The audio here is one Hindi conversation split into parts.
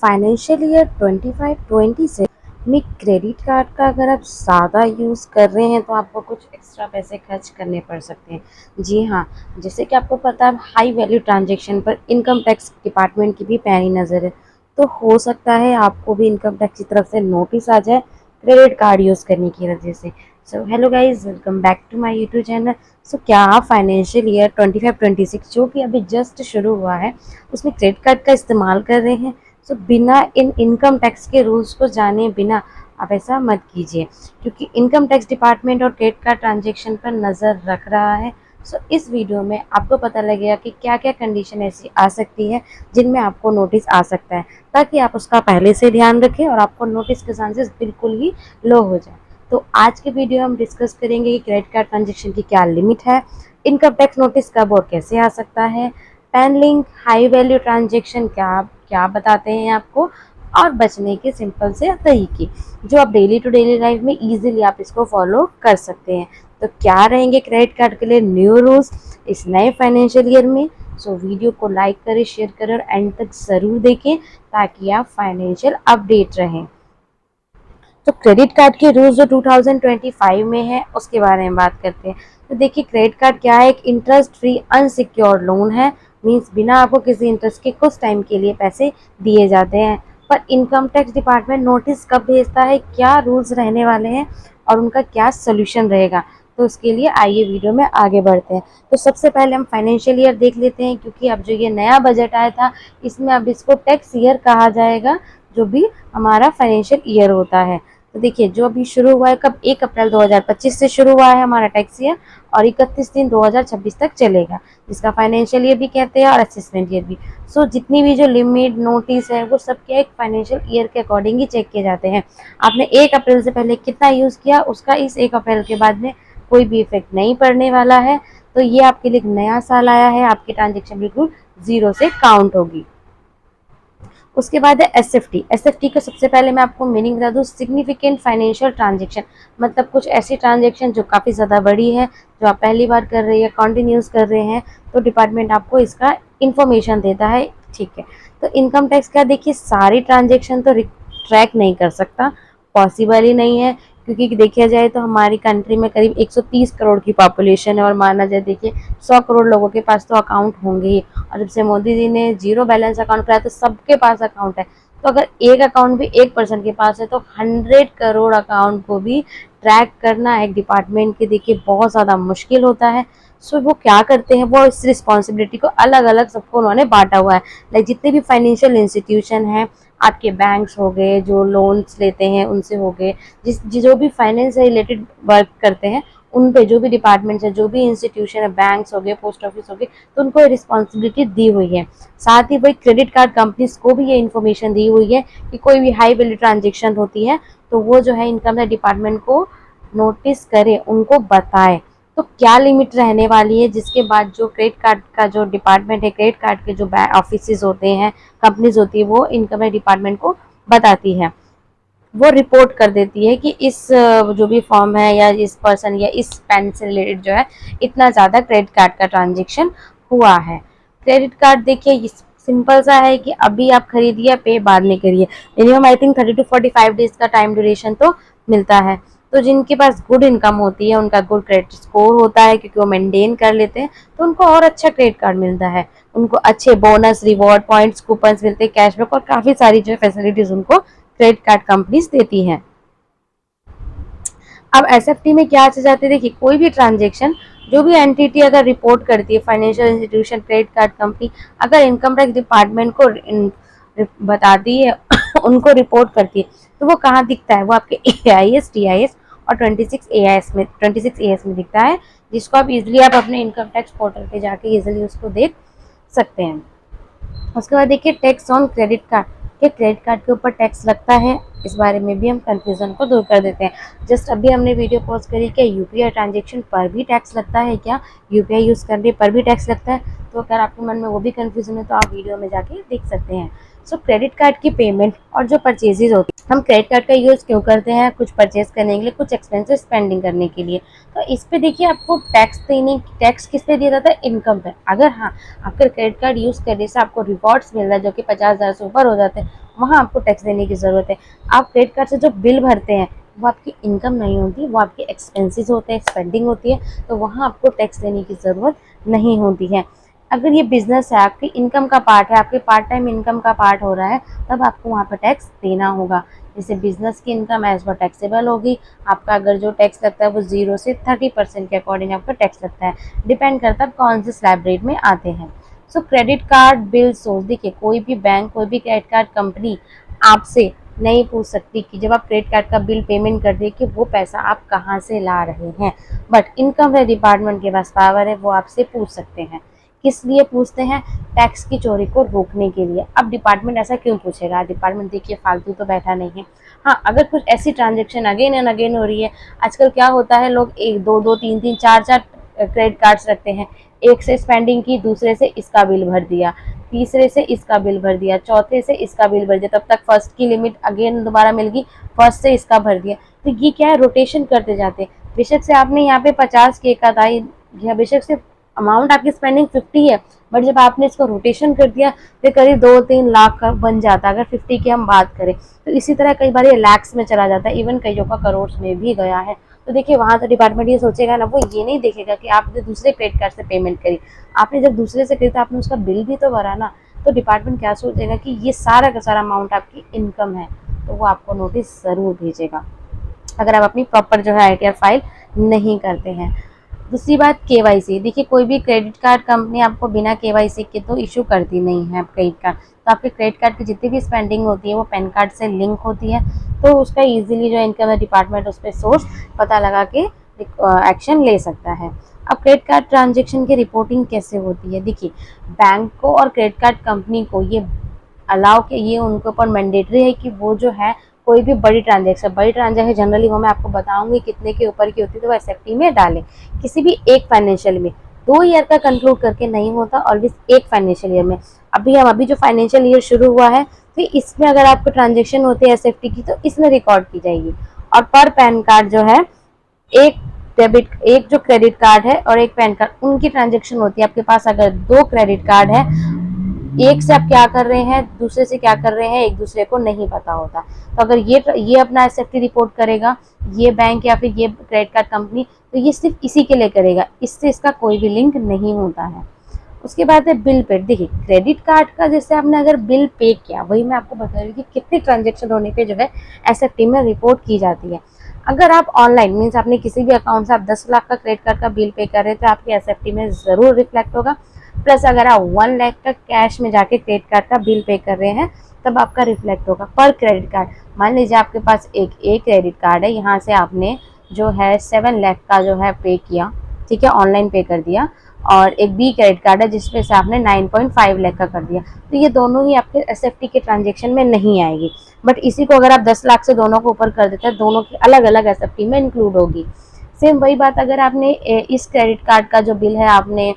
फाइनेंशियल ईयर 25-26 में क्रेडिट कार्ड का अगर आप ज़्यादा यूज़ कर रहे हैं तो आपको कुछ एक्स्ट्रा पैसे खर्च करने पड़ सकते हैं। जी हाँ, जैसे कि आपको पता है हाई वैल्यू ट्रांजैक्शन पर इनकम टैक्स डिपार्टमेंट की भी पैनी नज़र है। तो हो सकता है आपको भी इनकम टैक्स की तरफ से नोटिस आ जाए क्रेडिट कार्ड यूज़ करने की वजह से। So hello guys, welcome back to my YouTube channel. So क्या आप फाइनेंशियल ईयर 25-26 जो कि अभी जस्ट शुरू हुआ है उसमें क्रेडिट कार्ड का इस्तेमाल कर रहे हैं? सो बिना इन इनकम टैक्स के रूल्स को जाने बिना आप ऐसा मत कीजिए, क्योंकि इनकम टैक्स डिपार्टमेंट और क्रेडिट कार्ड ट्रांजैक्शन पर नज़र रख रहा है। सो इस वीडियो में आपको पता लगेगा कि क्या क्या कंडीशन ऐसी आ सकती है जिनमें आपको नोटिस आ सकता है, ताकि आप उसका पहले से ध्यान रखें और आपको नोटिस के चांसेस बिल्कुल ही लो हो जाए। तो आज के वीडियो हम डिस्कस करेंगे कि क्रेडिट कार्ड ट्रांजैक्शन की क्या लिमिट है, इनकम टैक्स नोटिस कब और कैसे आ सकता है, pan link high value transaction क्या क्या बताते हैं आपको, और बचने के सिंपल से तरीके जो आप डेली टू डेली लाइफ में इजीली आप इसको फॉलो कर सकते हैं। तो क्या रहेंगे क्रेडिट कार्ड के लिए न्यू रूल्स इस नए फाइनेंशियल ईयर में? सो वीडियो को लाइक करें, शेयर करें और एंड तक ज़रूर देखें ताकि आप फाइनेंशियल अपडेट रहें। तो क्रेडिट कार्ड के रूल्स जो 2025 में है उसके बारे में बात करते हैं। तो देखिए, क्रेडिट कार्ड क्या है? एक इंटरेस्ट फ्री अनसिक्योर्ड लोन है। मींस बिना आपको किसी इंटरेस्ट के कुछ टाइम के लिए पैसे दिए जाते हैं। पर इनकम टैक्स डिपार्टमेंट नोटिस कब भेजता है, क्या रूल्स रहने वाले हैं और उनका क्या सोल्यूशन रहेगा, तो उसके लिए आइए वीडियो में आगे बढ़ते हैं। तो सबसे पहले हम फाइनेंशियल ईयर देख लेते हैं, क्योंकि अब जो ये नया बजट आया था इसमें अब इसको टैक्स ईयर कहा जाएगा, जो भी हमारा फाइनेंशियल ईयर होता है। तो देखिए, जो अभी शुरू हुआ है कब, 1 अप्रैल 2025 से शुरू हुआ है हमारा टैक्स ईयर और 31/3/2026 तक चलेगा, जिसका फाइनेंशियल ईयर भी कहते हैं और असेसमेंट ईयर भी। सो जितनी भी जो लिमिट नोटिस है वो सब क्या एक फाइनेंशियल ईयर के अकॉर्डिंग ही चेक किए जाते हैं। आपने 1 अप्रैल से पहले कितना यूज़ किया उसका इस 1 अप्रैल के बाद में कोई भी इफेक्ट नहीं पड़ने वाला है। तो ये आपके लिए एक नया साल आया है, आपकी ट्रांजेक्शन बिल्कुल जीरो से काउंट होगी। उसके बाद है एसएफटी। एसएफटी का सबसे पहले मैं आपको मीनिंग बता दूं, सिग्निफिकेंट फाइनेंशियल ट्रांजैक्शन, मतलब कुछ ऐसी ट्रांजैक्शन जो काफ़ी ज़्यादा बड़ी है, जो आप पहली बार कर रहे हैं, कंटिन्यूस कर रहे हैं, तो डिपार्टमेंट आपको इसका इंफॉर्मेशन देता है। ठीक है, तो इनकम टैक्स का देखिए सारी ट्रांजेक्शन तो ट्रैक नहीं कर सकता, पॉसिबल ही नहीं है, क्योंकि देखा जाए तो हमारी कंट्री में करीब 130 करोड़ की पॉपुलेशन है और माना जाए देखिए 100 करोड़ लोगों के पास तो अकाउंट होंगे ही। और जब से मोदी जी ने जीरो बैलेंस अकाउंट कराया तो सबके पास अकाउंट है। तो अगर एक अकाउंट भी एक पर्सन के पास है तो 100 करोड़ अकाउंट को भी ट्रैक करना एक डिपार्टमेंट के देखिए बहुत ज़्यादा मुश्किल होता है। सो वो क्या करते हैं, वो इस रिस्पॉन्सिबिलिटी को अलग अलग सबको उन्होंने बांटा हुआ है। लाइक जितने भी फाइनेंशियल इंस्टीट्यूशन हैं, आपके बैंक्स हो गए जो लोन्स लेते हैं उनसे हो गए, जो भी फाइनेंस से रिलेटेड वर्क करते हैं उन पे जो भी डिपार्टमेंट्स है, जो भी इंस्टीट्यूशन है, बैंक्स हो गए, पोस्ट ऑफिस हो गए, तो उनको रिस्पॉन्सिबिलिटी दी हुई है। साथ ही वही क्रेडिट कार्ड कंपनीज को भी ये इन्फॉर्मेशन दी हुई है कि कोई भी हाई वैल्यू ट्रांजेक्शन होती है तो वो जो है इनकम टैक्स डिपार्टमेंट को नोटिस करे, उनको बताए। तो क्या लिमिट रहने वाली है, जिसके बाद जो क्रेडिट कार्ड का जो डिपार्टमेंट है, क्रेडिट कार्ड के जो ऑफिस होते हैं, कंपनीज होती है, वो इनकम टैक्स डिपार्टमेंट को बताती है। वो रिपोर्ट कर देती है कि इस जो भी फॉर्म है या इस पर्सन या इस पैन से रिलेटेड जो है इतना ज़्यादा क्रेडिट कार्ड का ट्रांजेक्शन हुआ है। क्रेडिट कार्ड देखिए सिंपल सा है कि अभी आप खरीदिए, पे बाद में करिए। Minimum I think 30 to 45 days का टाइम ड्यूरेशन तो मिलता है। तो जिनके पास गुड इनकम होती है, उनका गुड क्रेडिट स्कोर होता है, क्योंकि वो मेंटेन कर लेते हैं, तो उनको और अच्छा क्रेडिट कार्ड मिलता है। उनको अच्छे बोनस, रिवॉर्ड पॉइंट्स, कूपन्स मिलते हैं, कैशबैक और काफ़ी सारी जो फैसिलिटीज उनको क्रेडिट कार्ड कंपनीज देती हैं। अब एसएफटी में क्या चीज आती है, देखिए कोई भी ट्रांजेक्शन जो भी एंटिटी अगर रिपोर्ट करती है, financial institution, credit card company, अगर इनकम टैक्स डिपार्टमेंट को बताती है उनको रिपोर्ट करती है, तो वो कहाँ दिखता है, वो आपके एआईएस, टीआईएस और 26 एएस में दिखता है, जिसको आप इजिली आप अपने इनकम टैक्स पोर्टल पे जाके इजिली उसको देख सकते हैं। उसके बाद देखिए टैक्स ऑन क्रेडिट कार्ड, के क्रेडिट कार्ड के ऊपर टैक्स लगता है, इस बारे में भी हम कंफ्यूजन को दूर कर देते हैं। जस्ट अभी हमने वीडियो पोस्ट करी कि यूपीआई ट्रांजेक्शन पर भी टैक्स लगता है क्या, यूपीआई यूज़ करने पर भी टैक्स लगता है? तो अगर आपके मन में वो भी कंफ्यूजन है तो आप वीडियो में जाके देख सकते हैं। सो क्रेडिट कार्ड की पेमेंट और जो परचेजेज होती है, हम क्रेडिट कार्ड का यूज़ क्यों करते हैं? कुछ परचेज करने के लिए, कुछ एक्सपेंसिव स्पेंडिंग करने के लिए। तो इस पे देखिए आपको टैक्स किस पे दिया जाता है? इनकम पे। अगर हाँ, आपका क्रेडिट कार्ड यूज़ करने से आपको रिवॉर्ड्स मिल रहा है जो कि 50,000 से ऊपर हो जाते हैं, वहाँ आपको टैक्स देने की ज़रूरत है। आप क्रेडिट कार्ड से जो बिल भरते हैं वो आपकी इनकम नहीं होती, वो आपके एक्सपेंसेस होते हैं, स्पेंडिंग होती है, तो वहाँ आपको टैक्स देने की ज़रूरत नहीं होती है। अगर ये बिज़नेस है, आपकी इनकम का पार्ट है, आपके पार्ट टाइम इनकम का पार्ट हो रहा है, तब आपको वहाँ पर टैक्स देना होगा। जैसे बिज़नेस की इनकम एज़ पर टैक्सेबल होगी। आपका अगर जो टैक्स लगता है वो 0 से 30% के अकॉर्डिंग आपका टैक्स लगता है। डिपेंड करता है आप कौन से स्लैब रेट में आते हैं। सो क्रेडिट कार्ड बिल सोर्स, देखिए कोई भी बैंक, कोई भी क्रेडिट कार्ड कंपनी आपसे नहीं पूछ सकती कि जब आप क्रेडिट कार्ड का बिल पेमेंट कर दिए कि वो पैसा आप कहाँ से ला रहे हैं। बट इनकम टैक्स डिपार्टमेंट के पास पावर है, वो आपसे पूछ सकते हैं। किस लिए पूछते हैं? टैक्स की चोरी को रोकने के लिए। अब डिपार्टमेंट ऐसा क्यों पूछेगा? डिपार्टमेंट देखिए फालतू तो बैठा नहीं है। हाँ, अगर कुछ ऐसी ट्रांजेक्शन अगेन एंड अगेन हो रही है, आजकल क्या होता है, लोग एक दो दो तीन तीन चार चार क्रेडिट कार्ड्स रखते हैं। एक से स्पेंडिंग की, दूसरे से इसका बिल भर दिया, तीसरे से इसका बिल भर दिया, चौथे से इसका बिल भर दिया, तब तक फर्स्ट की लिमिट अगेन दोबारा मिल गई, फर्स्ट से इसका भर दिया। तो ये क्या है, रोटेशन करते जाते हैं। बेशक से आपने यहाँ पे 50 के एक आधा, या बेशक से अमाउंट आपकी स्पेंडिंग 50 है, बट जब आपने इसको रोटेशन कर दिया तो करीब 2-3 लाख का बन जाता है, अगर 50 की हम बात करें। तो इसी तरह कई बार ये लैक्स में चला जाता है, इवन कईयों का करोड़ में भी गया है। तो देखिए वहाँ तो डिपार्टमेंट ये सोचेगा ना, वो ये नहीं देखेगा कि आपने दूसरे क्रेडिट कार्ड से पेमेंट करी। आपने जब दूसरे से करी तो आपने उसका बिल भी तो भरा ना। तो डिपार्टमेंट क्या सोचेगा कि ये सारा का सारा अमाउंट आपकी इनकम है, तो वो आपको नोटिस ज़रूर भेजेगा अगर आप अपनी प्रॉपर जो है आईटीआर फाइल नहीं करते हैं। दूसरी बात, केवाईसी। देखिए कोई भी क्रेडिट कार्ड कंपनी आपको बिना केवाईसी के तो इशू करती नहीं है क्रेडिट कार्ड। तो आपके क्रेडिट कार्ड की जितनी भी स्पेंडिंग होती है वो पैन कार्ड से लिंक होती है, तो उसका इजीली जो इनकम डिपार्टमेंट उस पर सोर्स पता लगा के एक्शन ले सकता है। अब क्रेडिट कार्ड ट्रांजेक्शन की रिपोर्टिंग कैसे होती है? देखिए बैंक को और क्रेडिट कार्ड कंपनी को ये अलाउ के, ये उनके ऊपर मैंडेटरी है कि वो जो है कोई भी बड़ी ट्रांजेक्शन जनरली वो मैं आपको बताऊंगी कितने के ऊपर की होती है, तो वो एसएफटी में डालें। किसी भी एक फाइनेंशियल में 2 ईयर का कंक्लूड करके नहीं होता, ऑलवेज एक फाइनेंशियल ईयर में। अभी जो फाइनेंशियल ईयर शुरू हुआ है, तो इसमें अगर आपको ट्रांजेक्शन होती है एसएफटी की, तो इसमें रिकॉर्ड की जाएगी। और पर पैन कार्ड जो है, एक जो क्रेडिट कार्ड है और एक पैन कार्ड, उनकी ट्रांजेक्शन होती है। आपके पास अगर 2 क्रेडिट कार्ड है, एक से आप क्या कर रहे हैं, दूसरे से क्या कर रहे हैं, एक दूसरे को नहीं पता होता। तो अगर ये अपना एसएफटी रिपोर्ट करेगा, ये बैंक या फिर ये क्रेडिट कार्ड कंपनी, तो ये सिर्फ इसी के लिए करेगा, इससे इसका कोई भी लिंक नहीं होता है। उसके बाद है बिल पे। देखिए क्रेडिट कार्ड का जैसे आपने अगर बिल पे किया, वही मैं आपको बता रही हूँ कि कितने ट्रांजेक्शन होने पे जो है एसएफटी में रिपोर्ट की जाती है। अगर आप ऑनलाइन मीन्स आपने किसी भी अकाउंट से आप 10 लाख का क्रेडिट कार्ड का बिल पे कर रहे हैं, तो आपके एसएफटी में ज़रूर रिफ्लेक्ट होगा। प्लस अगर आप 1 लाख का कैश में जाके क्रेडिट कार्ड का बिल पे कर रहे हैं, तब आपका रिफ्लेक्ट होगा पर क्रेडिट कार्ड। मान लीजिए आपके पास एक क्रेडिट कार्ड है, यहाँ से आपने जो है 7 लाख का जो है पे किया, ठीक है, ऑनलाइन पे कर दिया, और एक बी क्रेडिट कार्ड है जिसपे से आपने 9.5 लाख का कर दिया, तो ये दोनों ही आपके एसएफटी के ट्रांजेक्शन में नहीं आएगी। बट इसी को अगर आप 10 लाख से दोनों को ऊपर कर देते हैं, दोनों की अलग अलग एसएफटी में इंक्लूड होगी। सेम वही बात अगर आपने इस क्रेडिट कार्ड का जो बिल है आपने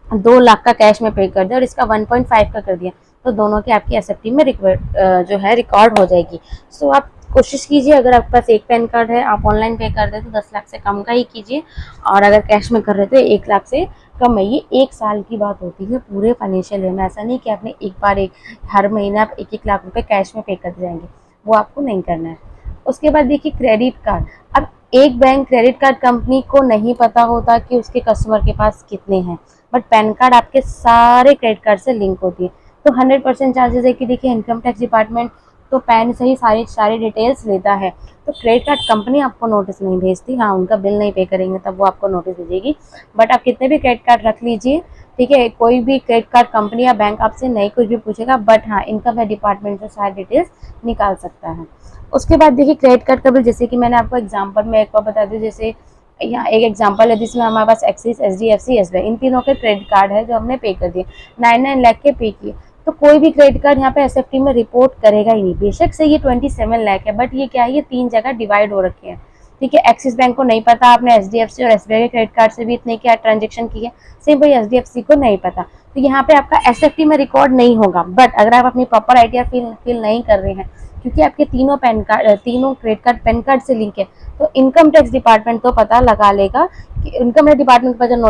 2 लाख का कैश में पे कर दिया और इसका 1.5 का कर दिया, तो दोनों की आपकी एसएफटी में जो है रिकॉर्ड हो जाएगी। सो आप कोशिश कीजिए, अगर आपके पास एक पैन कार्ड है, आप ऑनलाइन पे कर रहे तो 10 लाख से कम का ही कीजिए, और अगर कैश में कर रहे तो 1 लाख से कम है। ये 1 साल की बात होती है पूरे फाइनेंशियल ईयर में। ऐसा नहीं कि आपने एक बार हर महीने आप 1-1 लाख रुपए कैश में पे कर जाएंगे, वो आपको नहीं करना है। उसके बाद देखिए क्रेडिट कार्ड। अब एक बैंक क्रेडिट कार्ड कंपनी को नहीं पता होता कि उसके कस्टमर के पास कितने हैं, बट पैन कार्ड आपके सारे क्रेडिट कार्ड से लिंक होती है, तो 100% चांसेस है कि देखिए इनकम टैक्स डिपार्टमेंट तो पैन से ही सारी डिटेल्स लेता है। तो क्रेडिट कार्ड कंपनी आपको नोटिस नहीं भेजती, हाँ उनका बिल नहीं पे करेंगे तब वो आपको नोटिस भेजेगी। बट आप कितने भी क्रेडिट कार्ड रख लीजिए, ठीक है, कोई भी क्रेडिट कार्ड कंपनी या बैंक आपसे नहीं कुछ भी पूछेगा, बट हाँ इनकम टैक्स डिपार्टमेंट से सारी डिटेल्स निकाल सकता है। उसके बाद देखिए क्रेडिट कार्ड का बिल, जैसे कि मैंने आपको एग्जांपल में एक बार बता दी, जैसे यहाँ एक एग्जांपल है जिसमें हमारे पास एक्सिस, एचडीएफसी, एसबीआई, इन तीनों के क्रेडिट कार्ड है जो हमने पे कर दिए, 9 लाख के पे किए। तो कोई भी क्रेडिट कार्ड यहाँ पे एसएफटी में रिपोर्ट करेगा ही नहीं। बेशक से ये 27 लाख है, बट ये क्या है, ये 3 जगह डिवाइड हो रखे हैं, ठीक है। एक्सिस बैंक को नहीं पता आपने एचडीएफसी और एसबीआई के क्रेडिट कार्ड से भी इतने क्या ट्रांजेक्शन की है, सेम वही एचडीएफसी को नहीं पता, तो यहाँ पे आपका एसएफटी में रिकॉर्ड नहीं होगा। बट अगर आप अपनी प्रॉपर आईटीआर फिल नहीं कर रहे हैं, क्योंकि आपके तीनों क्रेडिट कार्ड पैन कार्ड से लिंक है, तो इनकम टैक्स डिपार्टमेंट तो पता लगा लेगा कि इनकम टैक्स डिपार्टमेंट पर जब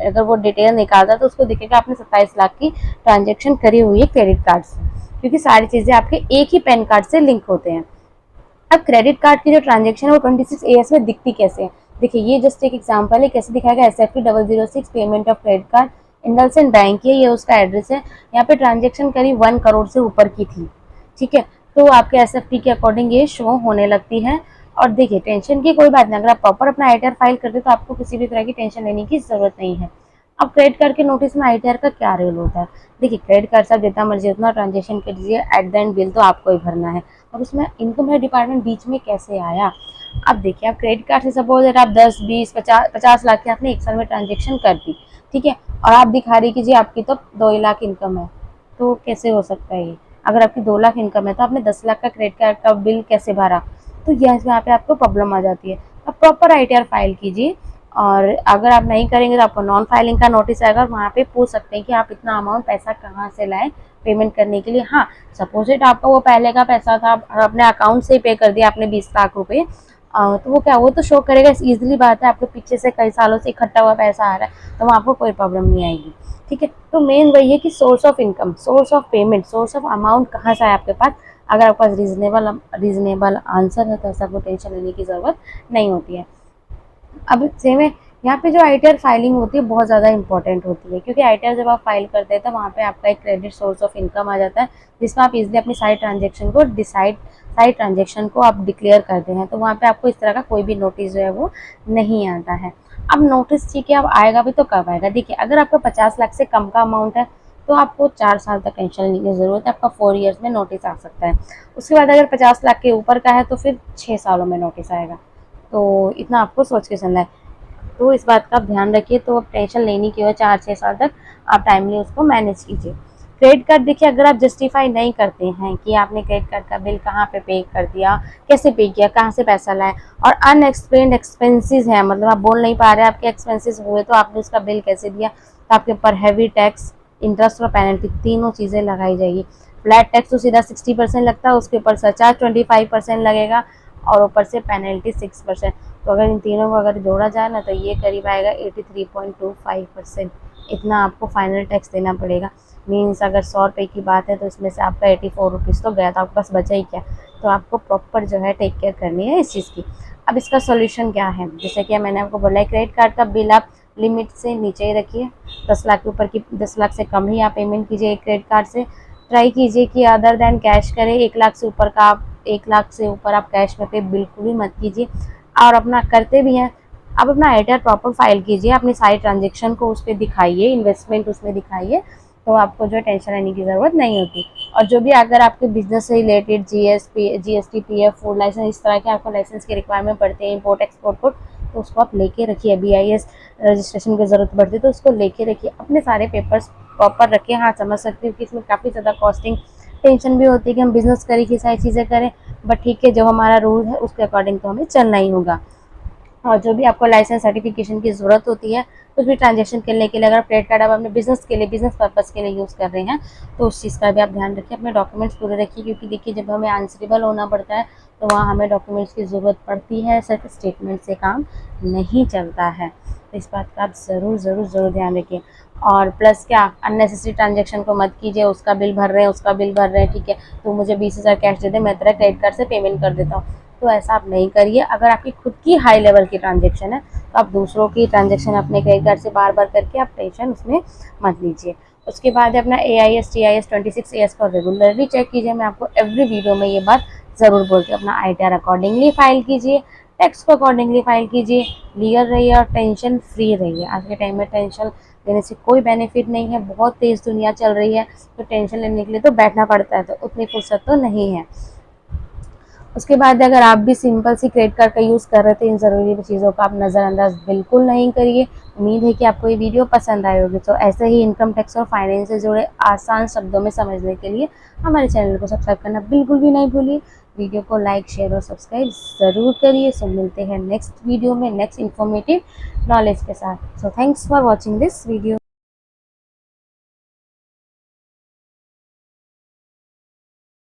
अगर वो डिटेल निकालता है तो उसको दिखेगा आपने 27 लाख की ट्रांजेक्शन करी हुई है क्रेडिट कार्ड से, क्योंकि सारी चीजें आपके एक ही पैन कार्ड से लिंक होते हैं। अब क्रेडिट कार्ड की जो ट्रांजेक्शन है वो 26 AS में दिखती कैसे है, देखिए ये जस्ट एक एग्जांपल है कैसे दिखाएगा। SFT 006 payment of credit card IndusInd bank है, ये उसका एड्रेस है। यहाँ पे ट्रांजेक्शन करीब 1 करोड़ से ऊपर की थी, ठीक है, तो आपके SFT के अकॉर्डिंग ये शो होने लगती है। और देखिए टेंशन की कोई बात नहीं, अगर आप प्रॉपर अपना आईटीआर फाइल करते तो आपको किसी भी तरह की टेंशन लेने की जरूरत नहीं है। अब क्रेडिट कार्ड के नोटिस में आईटीआर का क्या रोल होता है, देखिए क्रेडिट कार्ड से आप जितना मर्जी उतना ट्रांजेक्शन कर दीजिए, एट द एंड बिल तो आपको ही भरना है। अब उसमें इनकम टैक्स डिपार्टमेंट बीच में कैसे आया, अब देखिए आप क्रेडिट कार्ड से सपोज अगर आप 10, 20, 50 लाख की आपने एक साल में ट्रांजेक्शन कर दी, ठीक है, और आप दिखा रही कि जी आपकी तो 2 लाख इनकम है, तो कैसे हो सकता है ये। अगर आपकी 2 लाख इनकम है तो आपने 10 लाख का क्रेडिट कार्ड का बिल कैसे भरा, तो यहाँ पे आपको प्रॉब्लम आ जाती है। अब प्रॉपर आईटीआर फाइल कीजिए, और अगर आप नहीं करेंगे तो आपको नॉन फाइलिंग का नोटिस आएगा, वहाँ पे पूछ सकते हैं कि आप इतना अमाउंट पैसा कहाँ से लाए पेमेंट करने के लिए। हाँ, सपोज इट आपका वो पहले का पैसा था, अपने अकाउंट से ही पे कर दिया आपने 20 लाख रुपए, तो वो क्या वो तो शो करेगा, इजीली बात है, आपके पीछे से कई सालों से इकट्ठा हुआ पैसा आ रहा है, तो वहाँ आपको कोई प्रॉब्लम नहीं आएगी, ठीक है। तो मेन वही है कि source of income, source of payment, source of amount कहाँ से आए आपके पास। अगर आपके पास रीजनेबल आंसर है तो ऐसा कोई टेंशन लेने की जरूरत नहीं होती है। अब सेम है, यहाँ पे जो आईटीआर फाइलिंग होती है बहुत ज़्यादा इंपॉर्टेंट होती है, क्योंकि आईटीआर जब आप फाइल करते हैं तो वहाँ पे आपका एक क्रेडिट सोर्स ऑफ इनकम आ जाता है, जिसमें आप इजीली अपनी सारी ट्रांजेक्शन को आप डिक्लेयर करते हैं, तो वहाँ पे आपको इस तरह का कोई भी नोटिस जो है वो नहीं आता है। अब नोटिस ठीक है, अब आएगा भी तो कब आएगा, देखिए अगर आपका 50 लाख से कम का अमाउंट है तो आपको 4 साल तक टेंशन लेने की जरूरत है, आपका 4 ईयर्स में नोटिस आ सकता है। उसके बाद अगर 50 लाख के ऊपर का है तो फिर 6 सालों में नोटिस आएगा, तो इतना आपको सोच के चलना है। तो इस बात का आप ध्यान रखिए, तो अब टेंशन लेनी की हो 4-6 साल तक आप टाइमली उसको मैनेज कीजिए। क्रेडिट कार्ड देखिए अगर आप जस्टिफाई नहीं करते हैं कि आपने क्रेडिट कार्ड का बिल कहाँ पे पे कर दिया, कैसे पे किया, कहाँ से पैसा लाए, और अनएक्सप्लेन्ड एक्सपेंसेस हैं, मतलब आप बोल नहीं पा रहे आपके एक्सपेंसेस हुए तो आपने उसका बिल कैसे दिया, तो आपके ऊपर हैवी टैक्स, इंटरेस्ट और पेनल्टी तीनों चीज़ें लगाई जाएगी। फ्लैट टैक्स तो सीधा 60% लगता है, उसके ऊपर सरचार्ज 25% लगेगा, और ऊपर से पेनल्टी 6%। तो अगर इन तीनों को अगर जोड़ा जाए ना तो ये करीब आएगा 83.25%, इतना आपको फाइनल टैक्स देना पड़ेगा। मीन्स अगर 100 रुपये की बात है तो इसमें से आपका 84 रुपीज़ तो गया, तो आपके पास बचा ही क्या। तो आपको प्रॉपर जो है टेक केयर करनी है इस चीज़ की। अब इसका सोल्यूशन क्या है, जैसे कि मैंने आपको बोला है क्रेडिट कार्ड का बिल आप लिमिट से नीचे ही रखिए, 10 लाख के ऊपर की 10 लाख से कम ही आप पेमेंट कीजिए क्रेडिट कार्ड से। ट्राई कीजिए कि अदर देन कैश करें, 1 लाख से ऊपर का आप 1 लाख से ऊपर आप कैश में पे बिल्कुल ही मत कीजिए। और अपना करते भी हैं, आप अपना आईटीआर प्रॉपर फाइल कीजिए, अपनी सारी ट्रांजेक्शन को उस पर दिखाइए, इन्वेस्टमेंट उसमें दिखाइए, तो आपको जो टेंशन लेने की ज़रूरत नहीं होती। और जो भी अगर आपके बिजनेस से related GST, PF, food licence, इस तरह के आपको लाइसेंस की रिक्वायरमेंट पड़ते हैं, इम्पोर्ट एक्सपोर्ट कोड, तो उसको आप लेके रखिए। BIS रजिस्ट्रेशन की ज़रूरत पड़ती है तो उसको लेके रखिए, अपने सारे पेपर्स प्रॉपर रखिए। हाँ, समझ सकती हूँ कि इसमें काफ़ी ज़्यादा कॉस्टिंग टेंशन भी होती है कि हम बिजनेस करें कि सारी चीज़ें करें, बट ठीक है, जो हमारा रूल है उसके अकॉर्डिंग तो हमें चलना ही होगा। और जो भी आपको लाइसेंस सर्टिफिकेशन की ज़रूरत होती है, कुछ भी ट्रांजेक्शन करने के लिए, अगर क्रेडिट कार्ड आप अपने बिजनेस के लिए, बिजनेस पर्पज़ के लिए यूज़ कर रहे हैं, तो उस चीज़ का भी आप ध्यान रखिए, अपने डॉक्यूमेंट्स पूरे रखिए, क्योंकि देखिए जब हमें आंसरेबल होना पड़ता है तो वहाँ हमें डॉक्यूमेंट्स की ज़रूरत पड़ती है, सिर्फ स्टेटमेंट से काम नहीं चलता है। तो इस बात का आप ज़रूर ध्यान रखिए। और प्लस क्या, अननेसेसरी ट्रांजेक्शन को मत कीजिए, उसका बिल भर रहे हैं, ठीक है, तो मुझे 20,000 कैश दे दे, मैं तेरा क्रेडिट कार्ड से पेमेंट कर देता हूँ, तो ऐसा आप नहीं करिए। अगर आपकी खुद की हाई लेवल की ट्रांजेक्शन है तो आप दूसरों की ट्रांजेक्शन अपने क्रेडिट कार्ड से बार बार करके आप टेंशन उसमें मत लीजिए। उसके बाद अपना AIS TIS 26AS को रेगुलरली चेक कीजिए। मैं आपको एवरी वीडियो में ये बात ज़रूर बोलती हूँ। अपना आईटीआर अकॉर्डिंगली फाइल कीजिए, टैक्स को अकॉर्डिंगली फाइल कीजिए, लीगल रहिए और टेंशन फ्री रहिए। आज के टाइम में टेंशन लेने से कोई बेनिफिट नहीं है, बहुत तेज़ दुनिया चल रही है, तो टेंशन लेने के लिए तो बैठना पड़ता है, तो उतनी फुर्सत तो नहीं है। उसके बाद अगर आप भी सिंपल सी क्रेडिट कार्ड का यूज़ कर रहे थे, इन ज़रूरी चीज़ों का आप नज़रअंदाज बिल्कुल नहीं करिए। उम्मीद है कि आपको ये वीडियो पसंद आई होगी। तो ऐसे ही इनकम टैक्स और फाइनेंस से जुड़े आसान शब्दों में समझने के लिए हमारे चैनल को सब्सक्राइब करना बिल्कुल भी नहीं भूलिए। वीडियो को लाइक, शेयर और सब्सक्राइब ज़रूर करिए। सो मिलते हैं नेक्स्ट वीडियो में नेक्स्ट इन्फॉर्मेटिव नॉलेज के साथ। So thanks for watching this video.